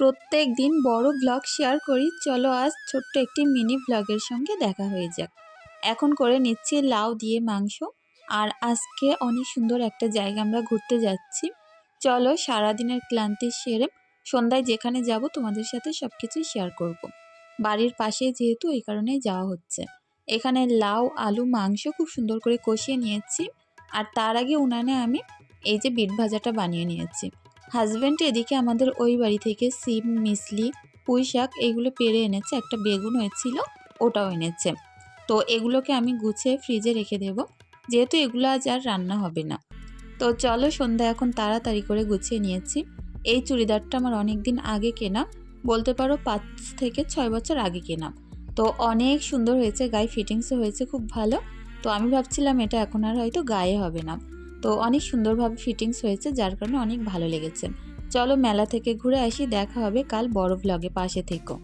প্রত্যেক দিন বড় ব্লগ শেয়ার করি, চলো আজ ছোট্ট একটি মিনি ব্লগের সঙ্গে দেখা হয়ে যাক। এখন করে নিচ্ছি লাউ দিয়ে মাংস। আর আজকে অনেক সুন্দর একটা জায়গা আমরা ঘুরতে যাচ্ছি। চলো সারাদিনের ক্লান্তি সেরে সন্ধ্যায় যেখানে যাব তোমাদের সাথে সব কিছুই শেয়ার করব। বাড়ির পাশে যেহেতু এই কারণেই যাওয়া হচ্ছে। এখানে লাউ আলু মাংস খুব সুন্দর করে কষিয়ে নিয়েছি। আর তার আগে উনানে আমি এই যে বিট ভাজাটা বানিয়ে নিয়েছি। হাজব্যান্ড এদিকে আমাদের ওই বাড়ি থেকে সিম মিসলি পুঁই শাক এইগুলো পেরে এনেছে, একটা বেগুন হয়েছিল ওটাও এনেছে। তো এগুলোকে আমি গুছিয়ে ফ্রিজে রেখে দেব, যেহেতু এগুলো আজ আর রান্না হবে না। তো চলো সন্ধ্যা এখন তাড়াতাড়ি করে গুছিয়ে নিয়েছি। এই চুড়িদারটা আমার অনেক দিন আগে কেনা, বলতে পারো 5 থেকে 6 বছর আগে কেনা। তো অনেক সুন্দর হয়েছে, গায়ে ফিটিংসও হয়েছে খুব ভালো। তো আমি ভাবছিলাম এটা এখন আর হয়তো গায়ে হবে না, তো অনেক সুন্দরভাবে ফিটিংস হয়েছে, যার কারণে অনেক ভালো লেগেছে। চলো মেলা থেকে ঘুরে আসি, দেখা হবে কাল বড় ব্লগে, পাশে থেকো।